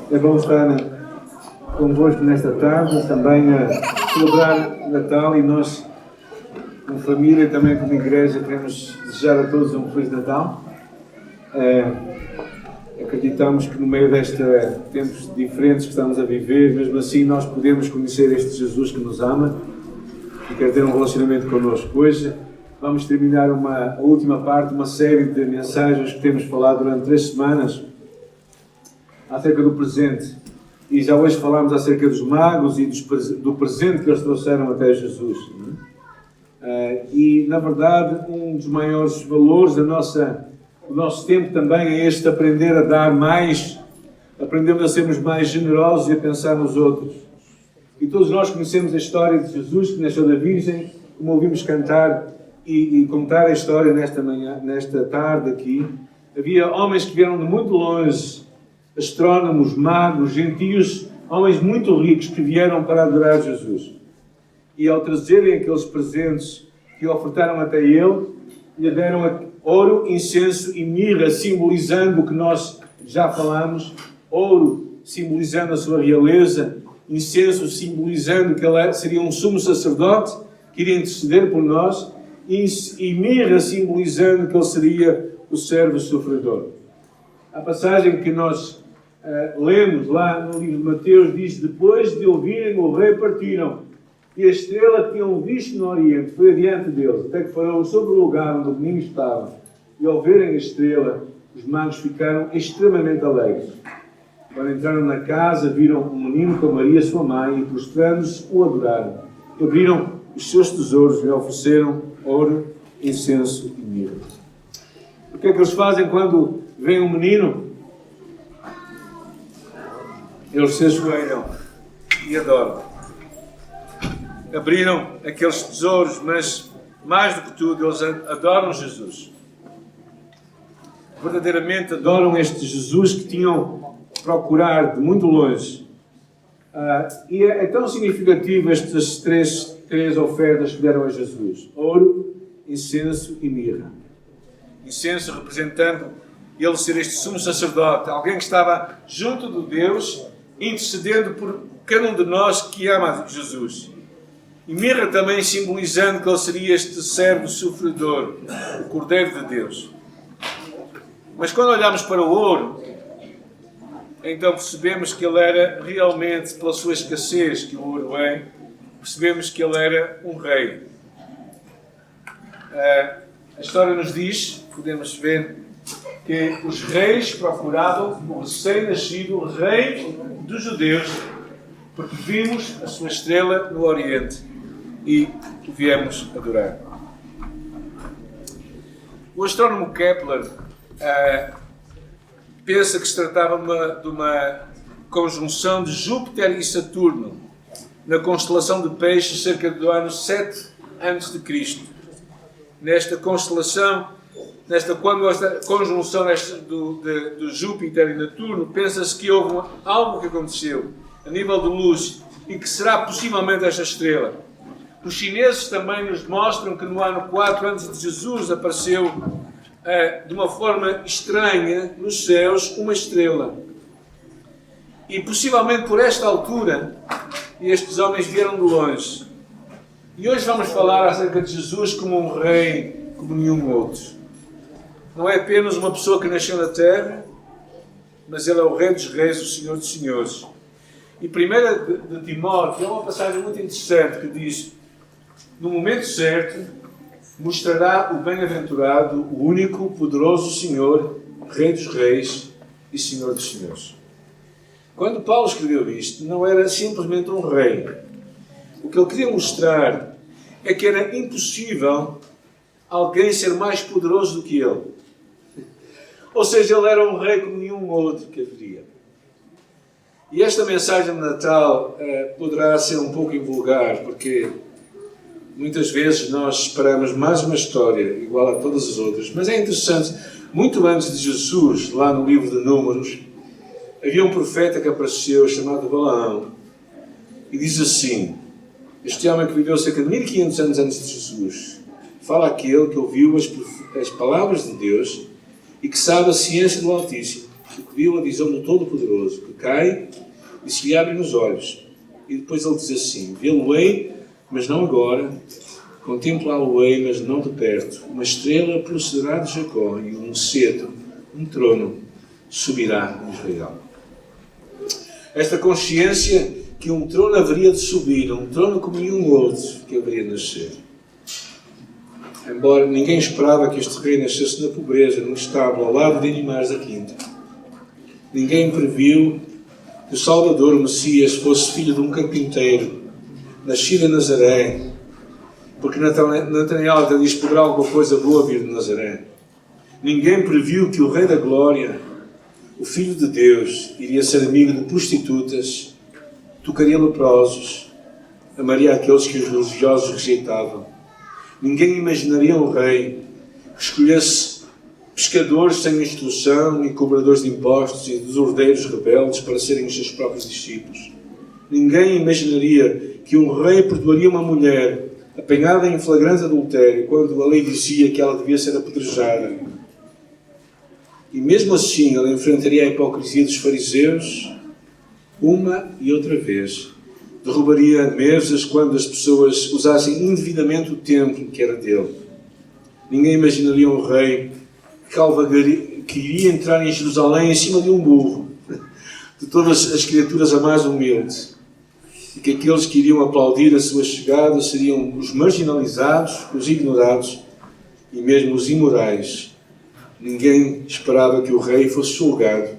É bom estar convosco nesta tarde, também a celebrar Natal, e nós, como família e também como igreja, queremos desejar a todos um Feliz Natal. Acreditamos que no meio destes tempos diferentes que estamos a viver, mesmo assim nós podemos conhecer este Jesus que nos ama e quer ter um relacionamento connosco. Hoje vamos terminar a última parte, uma série de mensagens que temos falado durante 3 semanas acerca do presente. E já hoje falámos acerca dos magos e do presente que eles trouxeram até Jesus. E, na verdade, um dos maiores valores do nosso tempo também é este: aprender a dar mais, aprendemos a sermos mais generosos e a pensar nos outros. E todos nós conhecemos a história de Jesus, que nasceu da Virgem, como ouvimos cantar e contar a história nesta tarde aqui. Havia homens que vieram de muito longe, astrónomos, magos, gentios, homens muito ricos que vieram para adorar Jesus. E ao trazerem aqueles presentes que ofertaram até ele, lhe deram ouro, incenso e mirra, simbolizando o que nós já falamos. Ouro simbolizando a sua realeza, incenso simbolizando que ele seria um sumo sacerdote que iria interceder por nós, e mirra simbolizando que ele seria o servo sofredor. A passagem que nós lemos lá no livro de Mateus diz: depois de ouvirem o rei, partiram, e a estrela que tinham visto no Oriente foi adiante deles, até que foram sobre o lugar onde o menino estava. E ao verem a estrela, os magos ficaram extremamente alegres. Quando entraram na casa, viram o menino com Maria, sua mãe, e prostrando-se, o adoraram. Abriram os seus tesouros e ofereceram ouro, incenso e mirra. O que é que eles fazem quando veem um menino? Eles se ajoelham e adoram. Abriram aqueles tesouros, mas mais do que tudo, eles adoram Jesus. Verdadeiramente adoram este Jesus que tinham procurado de muito longe. E é tão significativo estas três ofertas que deram a Jesus: ouro, incenso e mirra. Incenso representando ele ser este sumo sacerdote, alguém que estava junto de Deus, intercedendo por cada um de nós que ama Jesus. E mirra também simbolizando que ele seria este servo sofredor, o Cordeiro de Deus. Mas quando olhamos para o ouro, então percebemos que ele era realmente, pela sua escassez que o ouro é, percebemos que ele era um rei. A história nos diz, podemos ver, que os reis procuravam o recém-nascido rei dos judeus, porque vimos a sua estrela no Oriente e o viemos adorar. O astrónomo Kepler pensa que se tratava de uma conjunção de Júpiter e Saturno na constelação de Peixes cerca do ano 7 a.C. Nesta constelação, quando esta conjunção do Júpiter e Netuno, pensa-se que houve algo que aconteceu a nível de luz e que será possivelmente esta estrela. Os chineses também nos mostram que no ano 4 antes de Jesus apareceu de uma forma estranha nos céus uma estrela. E possivelmente por esta altura estes homens vieram de longe. E hoje vamos falar acerca de Jesus como um rei como nenhum outro. Não é apenas uma pessoa que nasceu na terra, mas ele é o Rei dos Reis, o Senhor dos Senhores. E 1 de Timóteo é uma passagem muito interessante que diz: no momento certo mostrará o bem-aventurado, o único, poderoso Senhor, Rei dos Reis e Senhor dos Senhores. Quando Paulo escreveu isto, não era simplesmente um rei. O que ele queria mostrar é que era impossível alguém ser mais poderoso do que ele. Ou seja, ele era um rei como nenhum outro que haveria. E esta mensagem de Natal poderá ser um pouco invulgar, porque muitas vezes nós esperamos mais uma história igual a todas as outras. Mas é interessante, muito antes de Jesus, lá no livro de Números, havia um profeta que apareceu chamado Balaão. E diz assim: este homem que viveu cerca de 1500 anos antes de Jesus, fala aquele que ouviu as palavras de Deus e que sabe a ciência do Altíssimo, o que viu a visão do Todo-Poderoso, que cai e se lhe abrem os olhos. E depois ele diz assim: vê-lo-ei, mas não agora, contemplá-lo-ei, mas não de perto. Uma estrela procederá de Jacó, e um cetro, um trono, subirá em Israel. Esta consciência que um trono haveria de subir, um trono como nenhum outro que haveria de nascer. Embora ninguém esperava que este rei nascesse na pobreza, num estábulo ao lado de animais da quinta. Ninguém previu que o Salvador, o Messias, fosse filho de um carpinteiro, nascido em Nazaré, porque Natanael até diz: poderá alguma coisa boa vir de Nazaré. Ninguém previu que o Rei da Glória, o Filho de Deus, iria ser amigo de prostitutas, tocaria leprosos, amaria aqueles que os religiosos rejeitavam. Ninguém imaginaria um rei que escolhesse pescadores sem instrução e cobradores de impostos e desordeiros rebeldes para serem os seus próprios discípulos. Ninguém imaginaria que um rei perdoaria uma mulher apanhada em flagrante adultério quando a lei dizia que ela devia ser apedrejada. E mesmo assim ela enfrentaria a hipocrisia dos fariseus uma e outra vez. Derrubaria mesas quando as pessoas usassem indevidamente o templo que era dele. Ninguém imaginaria um rei que iria entrar em Jerusalém em cima de um burro, de todas as criaturas a mais humilde, e que aqueles que iriam aplaudir a sua chegada seriam os marginalizados, os ignorados e mesmo os imorais. Ninguém esperava que o rei fosse julgado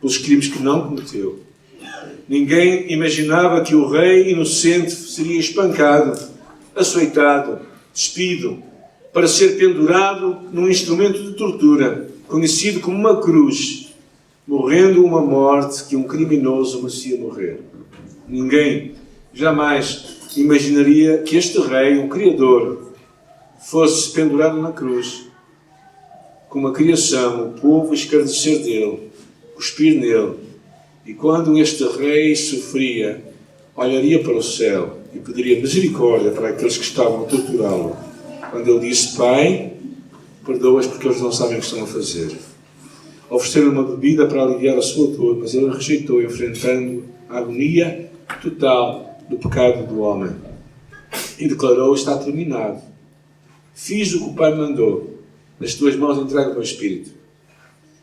pelos crimes que não cometeu. Ninguém imaginava que o rei inocente seria espancado, açoitado, despido, para ser pendurado num instrumento de tortura, conhecido como uma cruz, morrendo uma morte que um criminoso merecia morrer. Ninguém jamais imaginaria que este rei, o Criador, fosse pendurado na cruz, com a criação, o povo escarnecer dele, cuspir nele. E quando este rei sofria, olharia para o céu e pediria misericórdia para aqueles que estavam a torturá-lo. Quando ele disse: Pai, perdoa-os porque eles não sabem o que estão a fazer. Ofereceram uma bebida para aliviar a sua dor, mas ele rejeitou, enfrentando a agonia total do pecado do homem. E declarou: está terminado. Fiz o que o Pai me mandou. Nas tuas mãos entrego o meu espírito.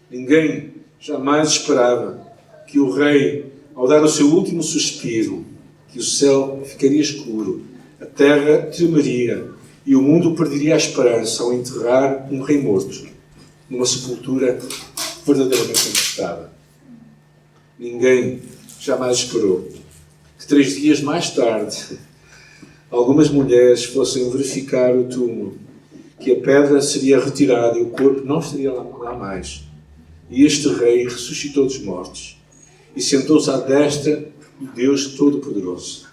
Ninguém jamais esperava que o rei, ao dar o seu último suspiro, que o céu ficaria escuro, a terra tremeria e o mundo perderia a esperança ao enterrar um rei morto numa sepultura verdadeiramente encostada. Ninguém jamais esperou que 3 dias mais tarde algumas mulheres fossem verificar o túmulo, que a pedra seria retirada e o corpo não estaria lá mais. E este rei ressuscitou dos mortos e sentou-se à destra do Deus Todo-Poderoso.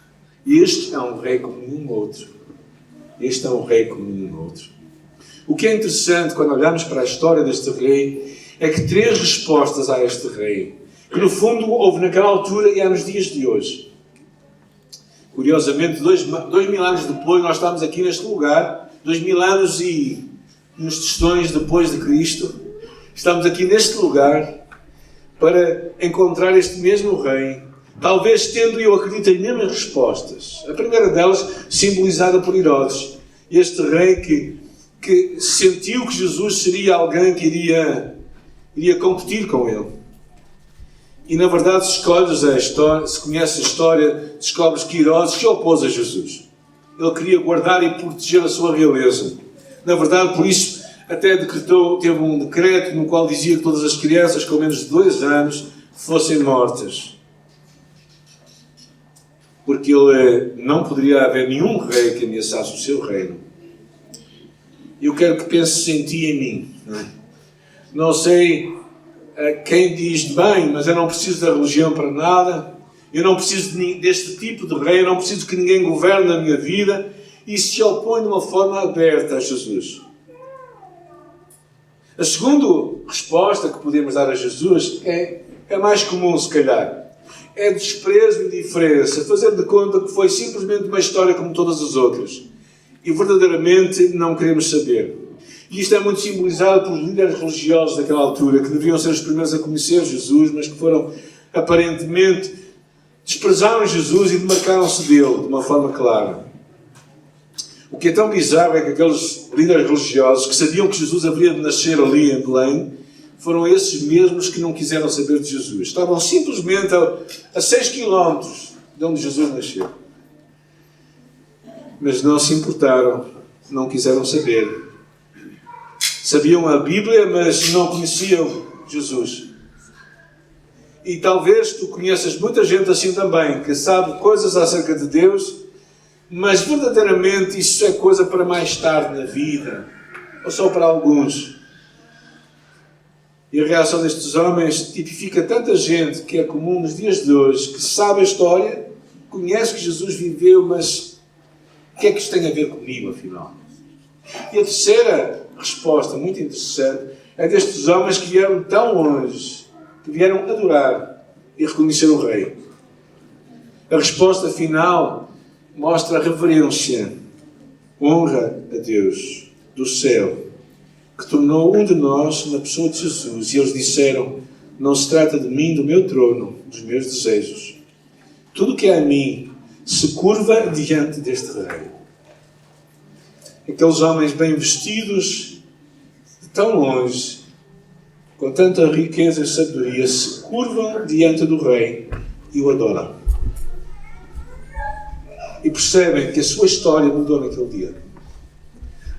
E este é um rei como nenhum outro. Este é um rei como nenhum outro. O que é interessante quando olhamos para a história deste rei é que 3 respostas a este rei, que no fundo houve naquela altura e há nos dias de hoje. Curiosamente, 2000 anos depois, nós estamos aqui neste lugar, 2000 anos e uns tostões depois de Cristo, estamos aqui neste lugar para encontrar este mesmo rei, talvez tendo, eu acredito, as mesmas respostas. A primeira delas simbolizada por Herodes. Este rei que sentiu que Jesus seria alguém que iria competir com ele. E na verdade, se conhece a história, descobres que Herodes se opôs a Jesus. Ele queria guardar e proteger a sua realeza. Na verdade, por isso, até teve um decreto no qual dizia que todas as crianças com menos de 2 anos fossem mortas. Porque ele não poderia haver nenhum rei que ameaçasse o seu reino. Eu quero que penses em ti e em mim. Não sei quem diz bem, mas eu não preciso da religião para nada. Eu não preciso deste tipo de rei. Eu não preciso que ninguém governe a minha vida. E se opõe de uma forma aberta a Jesus. A segunda resposta que podemos dar a Jesus é mais comum, se calhar. É desprezo e indiferença, fazendo de conta que foi simplesmente uma história como todas as outras. E verdadeiramente não queremos saber. E isto é muito simbolizado por líderes religiosos daquela altura, que deveriam ser os primeiros a conhecer Jesus, mas que foram, aparentemente, desprezaram Jesus e demarcaram-se dele de uma forma clara. O que é tão bizarro é que aqueles líderes religiosos que sabiam que Jesus haveria de nascer ali em Belém, foram esses mesmos que não quiseram saber de Jesus. Estavam simplesmente a 6 quilómetros de onde Jesus nasceu. Mas não se importaram, não quiseram saber. Sabiam a Bíblia, mas não conheciam Jesus. E talvez tu conheças muita gente assim também, que sabe coisas acerca de Deus, mas verdadeiramente isso é coisa para mais tarde na vida, ou só para alguns. E a reação destes homens tipifica tanta gente que é comum nos dias de hoje, que sabe a história, conhece que Jesus viveu, mas o que é que isto tem a ver comigo, afinal? E a terceira resposta, muito interessante, é destes homens que vieram tão longe, que vieram adorar e reconhecer o Rei. A resposta final mostra a reverência, honra a Deus do céu, que tornou um de nós na pessoa de Jesus. E eles disseram: não se trata de mim, do meu trono, dos meus desejos. Tudo o que é a mim se curva diante deste Rei. Aqueles homens bem vestidos, de tão longe, com tanta riqueza e sabedoria, se curvam diante do Rei e o adoram. E percebem que a sua história mudou naquele dia.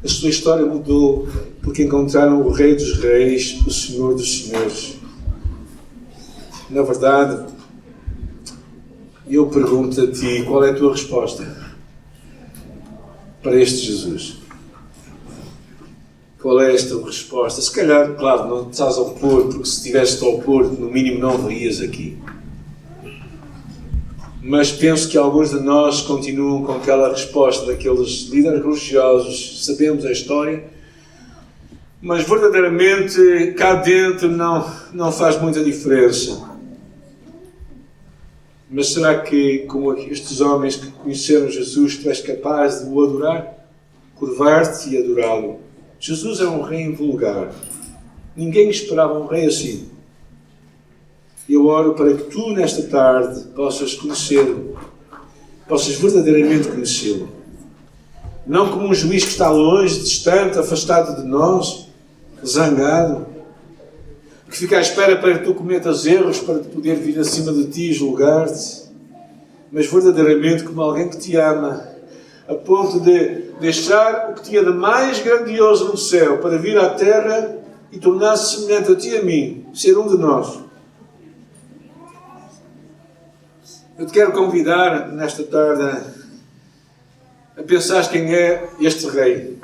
A sua história mudou porque encontraram o Rei dos Reis, o Senhor dos Senhores. Na verdade, eu pergunto a ti, qual é a tua resposta para este Jesus? Qual é esta resposta? Se calhar, claro, não te estás a opor, porque se estivesse a opor, no mínimo não verias aqui. Mas penso que alguns de nós continuam com aquela resposta daqueles líderes religiosos. Sabemos a história, mas verdadeiramente cá dentro não faz muita diferença. Mas será que, como estes homens que conheceram Jesus, tu és capaz de o adorar? Curvar-te e adorá-lo. Jesus é um rei invulgar. Ninguém esperava um rei assim. Eu oro para que tu, nesta tarde, possas conhecê-lo. Possas verdadeiramente conhecê-lo. Não como um juiz que está longe, distante, afastado de nós, zangado, que fica à espera para que tu cometas erros, para poder vir acima de ti e julgar-te, mas verdadeiramente como alguém que te ama, a ponto de deixar o que tinha de mais grandioso no céu para vir à terra e tornar-se semelhante a ti e a mim, ser um de nós. Eu te quero convidar nesta tarde a pensar quem é este Rei.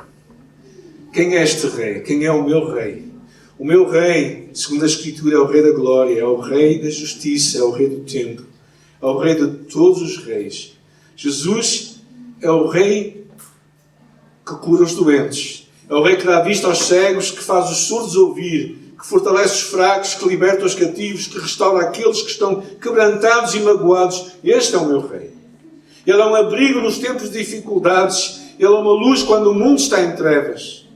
Quem é este Rei? Quem é o meu Rei? O meu Rei, segundo a Escritura, é o Rei da Glória, é o Rei da Justiça, é o Rei do Tempo, é o Rei de todos os reis. Jesus é o Rei que cura os doentes, é o Rei que dá vista aos cegos, que faz os surdos ouvir, que fortalece os fracos, que liberta os cativos, que restaura aqueles que estão quebrantados e magoados. Este é o meu Rei. Ele é um abrigo nos tempos de dificuldades, ele é uma luz quando o mundo está em trevas.